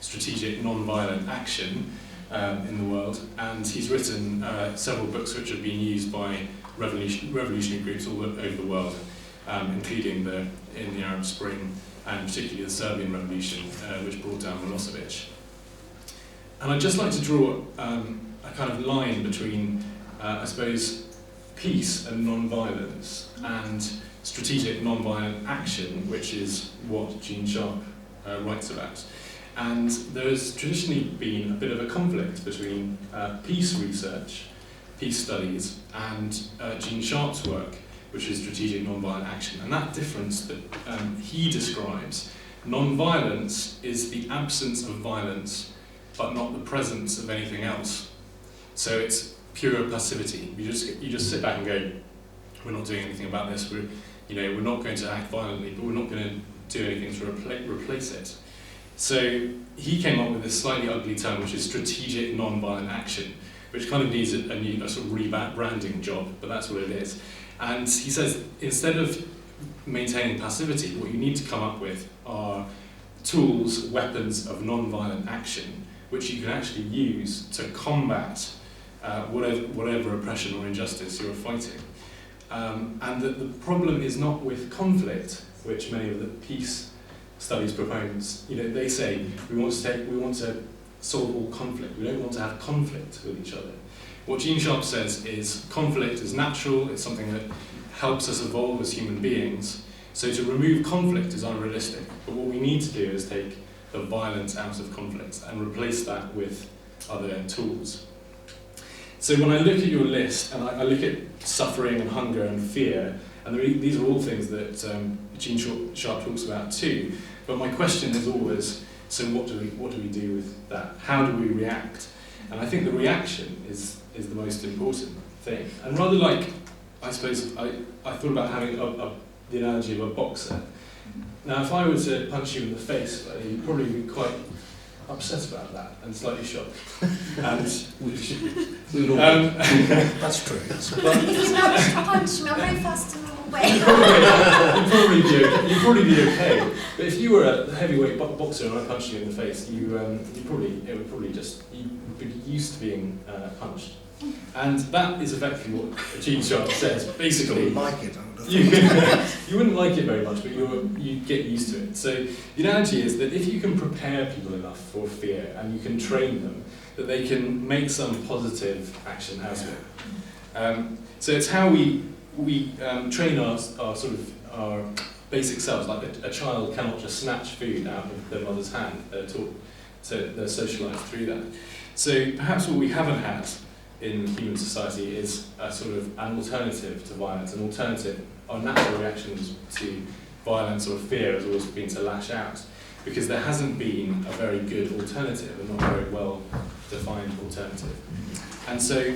strategic non-violent action in the world, and he's written several books which have been used by revolutionary groups all over the world, including in the Arab Spring and particularly the Serbian Revolution, which brought down Milosevic. And I'd just like to draw a kind of line between, I suppose, peace and non-violence and strategic non-violent action, which is what Gene Sharp writes about. And there's traditionally been a bit of a conflict between peace research, peace studies, and Gene Sharp's work, which is strategic non-violent action. And that difference that he describes, non-violence is the absence of violence, but not the presence of anything else. So it's pure passivity. You just sit back and go, we're not doing anything about this. We're not going to act violently, but we're not going to do anything to replace it. So he came up with this slightly ugly term, which is strategic non-violent action, which kind of needs a sort of rebranding job, but that's what it is. And he says, instead of maintaining passivity, what you need to come up with are tools, weapons of non-violent action, which you can actually use to combat whatever oppression or injustice you're fighting. And the problem is not with conflict, which many of the peace studies proponents, they say we want to solve all conflict. We don't want to have conflict with each other. What Gene Sharp says is conflict is natural. It's something that helps us evolve as human beings. So to remove conflict is unrealistic. But what we need to do is take the violence out of conflict and replace that with other tools. So when I look at your list, and I look at suffering and hunger and fear, and these are all things that Gene Sharp talks about too, but my question is always, so what do we do with that? How do we react? And I think the reaction is the most important thing. And rather like, I suppose, I thought about having the analogy of a boxer. Now if I were to punch you in the face, you'd probably be quite upset about that and slightly shocked. And we would all that's true. But if you manage to punch me, I'm very fast to move away. You'd probably be okay. But if you were a heavyweight boxer and I punched you in the face, you'd be used to being punched. And that is effectively what Gene Sharp says. Basically, you wouldn't like it. You wouldn't like it very much, but you get used to it. So the analogy is that if you can prepare people enough for fear and you can train them, that they can make some positive action out of it. So it's how we train our sort of our basic selves. Like a child cannot just snatch food out of their mother's hand. They're taught, so they're socialised through that. So perhaps what we haven't had in human society is a sort of an alternative to violence. An alternative, our natural reactions to violence or fear has always been to lash out, because there hasn't been a very good alternative, and not very well defined alternative. And so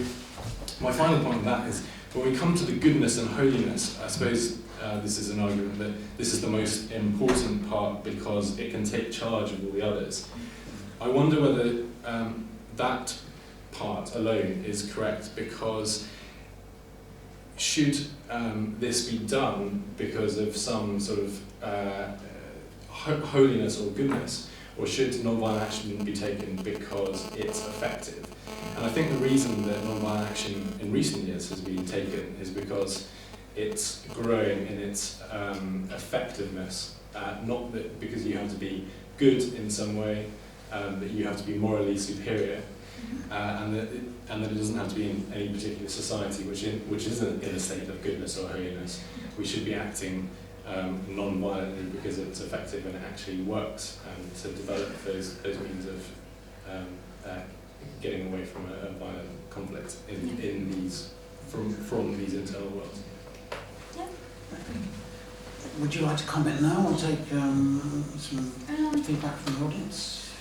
my final point on that is, when we come to the goodness and holiness, I suppose this is an argument that this is the most important part because it can take charge of all the others. I wonder whether that part alone is correct, because should this be done because of some sort of holiness or goodness, or should non-violent action be taken because it's effective? And I think the reason that non-violent action in recent years has been taken is because it's growing in its effectiveness, not that because you have to be good in some way, that you have to be morally superior. And that it doesn't have to be in any particular society which isn't in a state of goodness or holiness. We should be acting non-violently because it's effective and it actually works, to develop those means of getting away from a violent conflict in these from these internal worlds. Yeah. Would you like to comment now or take some feedback from the audience?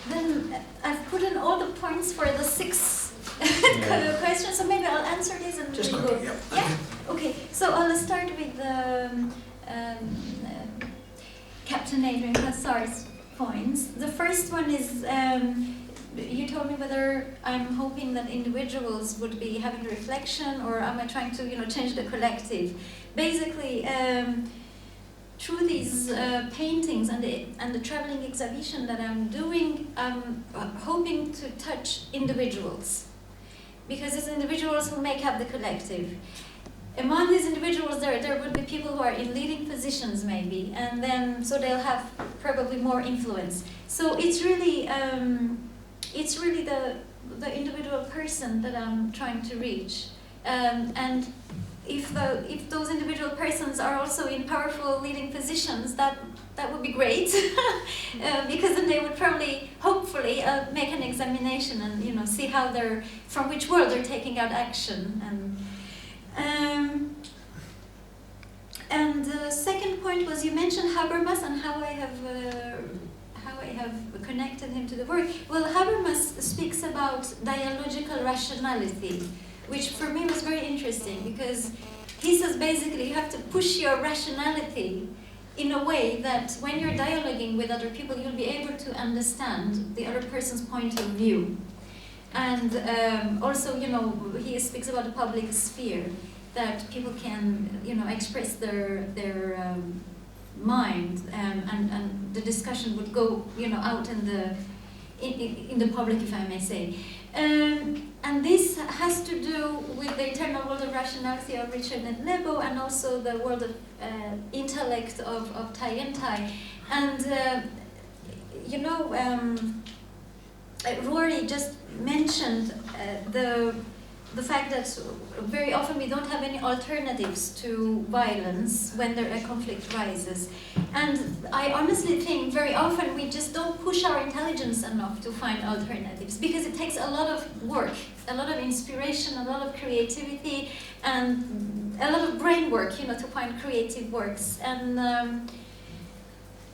Then I've put in all the points for the 6 questions, so maybe I'll answer these and just we'll quickly, go. yeah. Okay. So I'll start with the Captain Adrian Cassar's points. The first one is you told me whether I'm hoping that individuals would be having reflection, or am I trying to change the collective? Basically, through these paintings and the traveling exhibition that I'm doing, I'm hoping to touch individuals. Because it's individuals who make up the collective. Among these individuals, there would be people who are in leading positions, maybe, and then so they'll have probably more influence. So it's really the individual person that I'm trying to reach, and if those individual persons are also in powerful leading positions, that would be great, because then they would probably, hopefully, make an examination and see how from which world they're taking out action. And the second point was, you mentioned Habermas and how I have connected him to the work. Well, Habermas speaks about dialogical rationality, which for me was very interesting, because he says basically you have to push your rationality in a way that when you're dialoguing with other people, you'll be able to understand the other person's point of view. And also, he speaks about the public sphere, that people can, express their mind, and the discussion would go, out in the public, if I may say. And this has to do with the internal world of rationality of Richard Nebo, and also the world of intellect of Tai and Tai. And Ruaridh just mentioned the fact that very often we don't have any alternatives to violence when a conflict rises. And I honestly think very often we just don't push our intelligence enough to find alternatives, because it takes a lot of work, a lot of inspiration, a lot of creativity, and a lot of brain work, to find creative works. And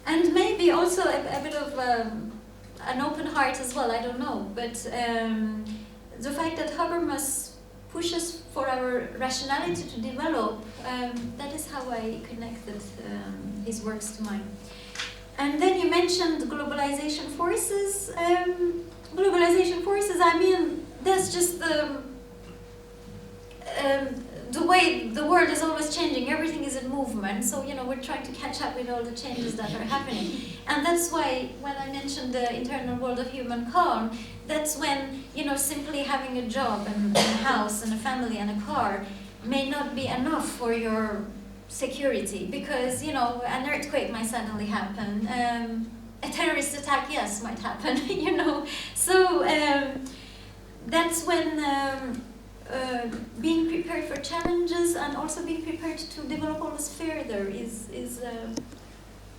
maybe also a bit of an open heart as well, I don't know. But the fact that Habermas pushes for our rationality to develop, that is how I connected his works to mine. And then you mentioned globalization forces. Globalization forces, I mean, that's just the way the world is always changing. Everything is in movement, so we're trying to catch up with all the changes that are happening. And that's why when I mentioned the internal world of human calm, that's when simply having a job and a house and a family and a car may not be enough for your security, because an earthquake might suddenly happen, a terrorist attack, yes, might happen. So that's when being prepared for challenges and also being prepared to develop always further is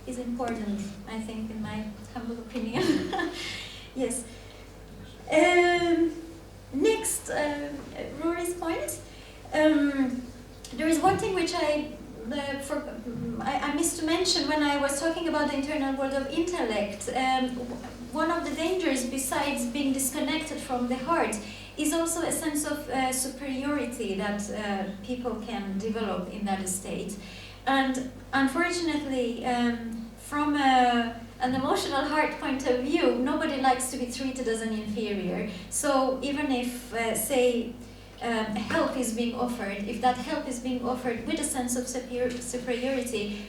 important, I think, in my humble opinion. Yes. Next, Rory's point. There is one thing which I missed to mention when I was talking about the internal world of intellect. One of the dangers, besides being disconnected from the heart, is also a sense of superiority that people can develop in that state. And unfortunately, from an emotional heart point of view, nobody likes to be treated as an inferior. So even if, say, help is being offered, if that help is being offered with a sense of superiority,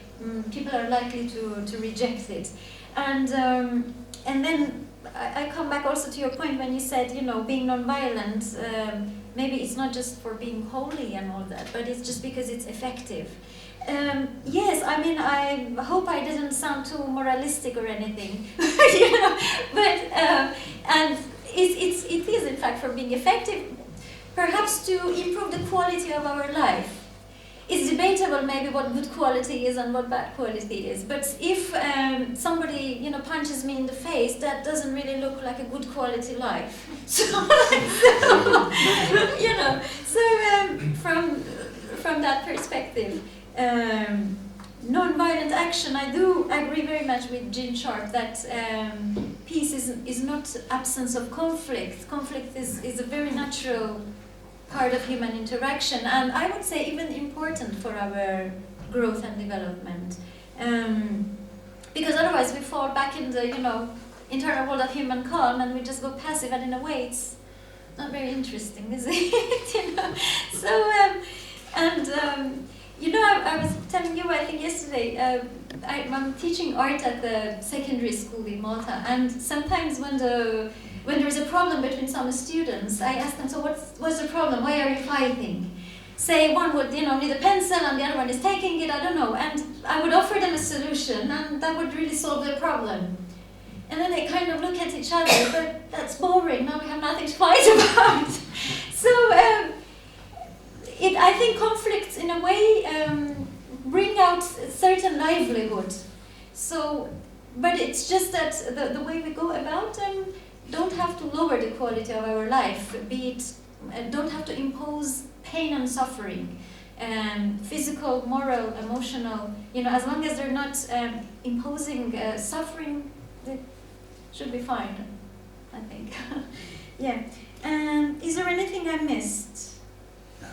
people are likely to reject it. And then I come back also to your point when you said, being nonviolent, maybe it's not just for being holy and all that, but it's just because it's effective. Yes, I mean, I hope I didn't sound too moralistic or anything, but and it is in fact for being effective, perhaps to improve the quality of our life. It's debatable maybe what good quality is and what bad quality is, but if somebody punches me in the face, that doesn't really look like a good quality life. So from that perspective, non-violent action, I do agree very much with Jean Sharp that peace is not absence of conflict. Conflict is a very natural part of human interaction, and I would say even important for our growth and development. Because otherwise we fall back in the internal world of human calm, and we just go passive, and in a way it's not very interesting, is it? So You know, I was telling you, I think yesterday, I'm teaching art at the secondary school in Malta, and sometimes when there's a problem between some students, I ask them, so what's the problem? Why are you fighting? Say one would, need a pencil and the other one is taking it, I don't know. And I would offer them a solution and that would really solve the problem. And then they kind of look at each other, but that's boring, now we have nothing to fight about. So I think conflicts in a way bring out certain livelihood. So, but it's just that the way we go about them don't have to lower the quality of our life, be it, don't have to impose pain and suffering, physical, moral, emotional, as long as they're not imposing suffering, they should be fine, I think. Yeah. Is there anything I missed? No.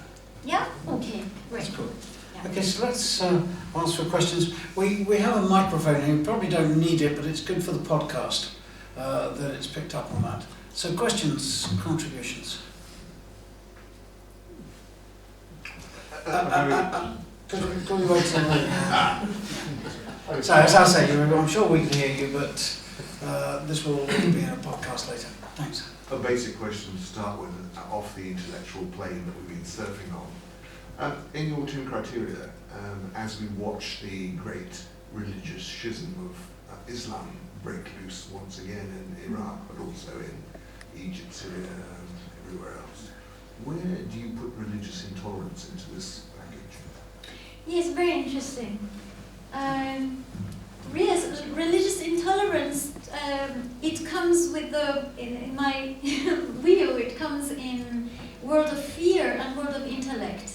Yeah? Okay, great. That's cool. Yeah. Okay, so let's answer questions. We have a microphone here. We probably don't need it, but it's good for the podcast that it's picked up on that. So questions, contributions. Can we wait till So as I say, I'm sure we can hear you, but this will be in a podcast later. Thanks. A basic question to start with, off the intellectual plane that we've been surfing on. In your two criteria, as we watch the great religious schism of Islam break loose once again in Iraq, but also in Egypt, Syria, and everywhere else, where do you put religious intolerance into this package? Yes, very interesting. Yes, religious intolerance, it comes with in my view, it comes in world of fear and world of intellect.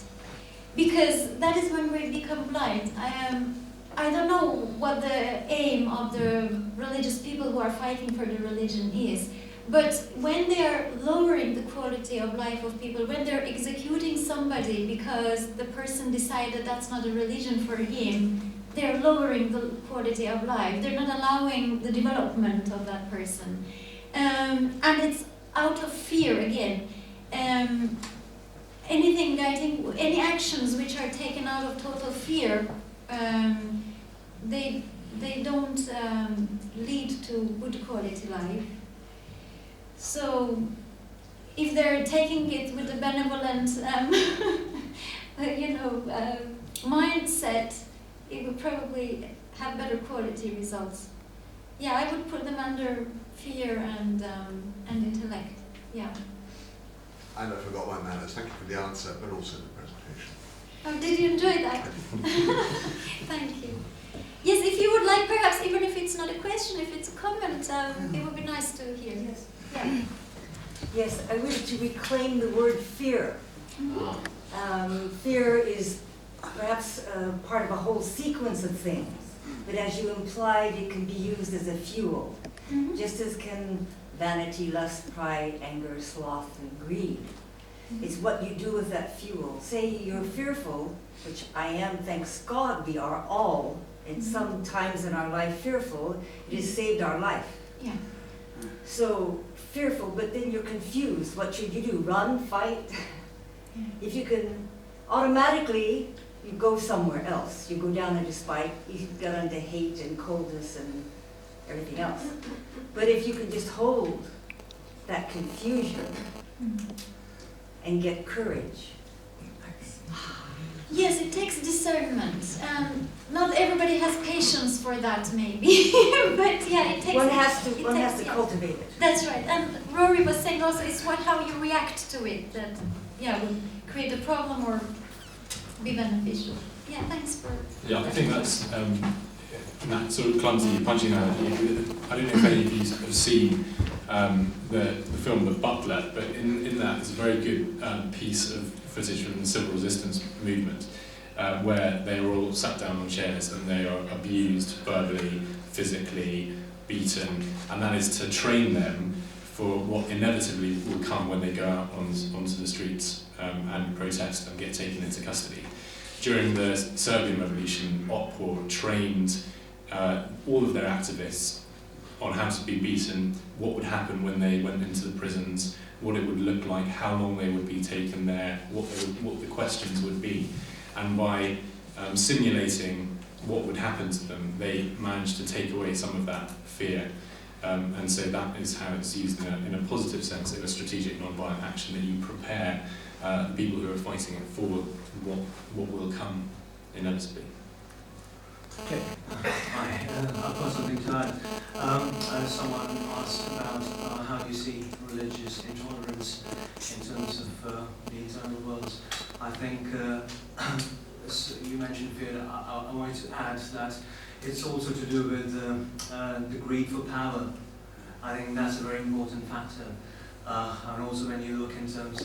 Because that is when we become blind. I don't know what the aim of the religious people who are fighting for the religion is, but when they are lowering the quality of life of people, when they're executing somebody because the person decided that's not a religion for him, they're lowering the quality of life. They're not allowing the development of that person. And it's out of fear again. Anything, I think, any actions which are taken out of total fear, they don't lead to good quality life. So if they're taking it with a benevolent, mindset, it would probably have better quality results. Yeah, I would put them under fear and intellect. Yeah. And I forgot my manners. Thank you for the answer, but also the presentation. Oh, did you enjoy that? Thank you. Yes, if you would like, perhaps, even if it's not a question, if it's a comment, it would be nice to hear. Yes. Yeah. Yes, I wish to reclaim the word fear. Mm-hmm. Fear is perhaps part of a whole sequence of things, but as you implied, it can be used as a fuel, Mm-hmm. just as can vanity, lust, pride, anger, sloth, and greed. It's what you do with that fuel. Say you're fearful, which I am, thanks God we are all, in some times in our life fearful, it has saved our life. Yeah. So, fearful, but then you're confused. What should you do? Run, fight? If you can, automatically, you go somewhere else. You go down into spite, you get into hate and coldness and everything else. But if you can just hold that confusion and get courage. Yes, it takes discernment. Not everybody has patience for that, maybe. But yeah, it takes. One has to yeah. cultivate it. That's right. And Rory was saying also, it's how you react to it that, would create a problem or be beneficial. Yeah, thanks for. Yeah, I think that's that sort of clumsy punching analogy. I don't know if any of you have seen the film The Butler, but in that there's a very good piece of footage from the civil resistance movement where they are all sat down on chairs and they are abused verbally, physically, beaten, and that is to train them for what inevitably will come when they go out onto the streets and protest and get taken into custody. During the Serbian Revolution, OPPOR trained all of their activists on how to be beaten, what would happen when they went into the prisons, what it would look like, how long they would be taken there, what the questions would be. And by simulating what would happen to them, they manage to take away some of that fear. And so that is how it's used in a positive sense, in a strategic non-violent action, that you prepare the people who are fighting it for what will come inevitably. Okay. Hi, I've got something to add. Someone asked about how do you see religious intolerance in terms of the internal world. I think, as you mentioned, Fiona, I wanted to add that it's also to do with the greed for power. I think that's a very important factor. And also when you look in terms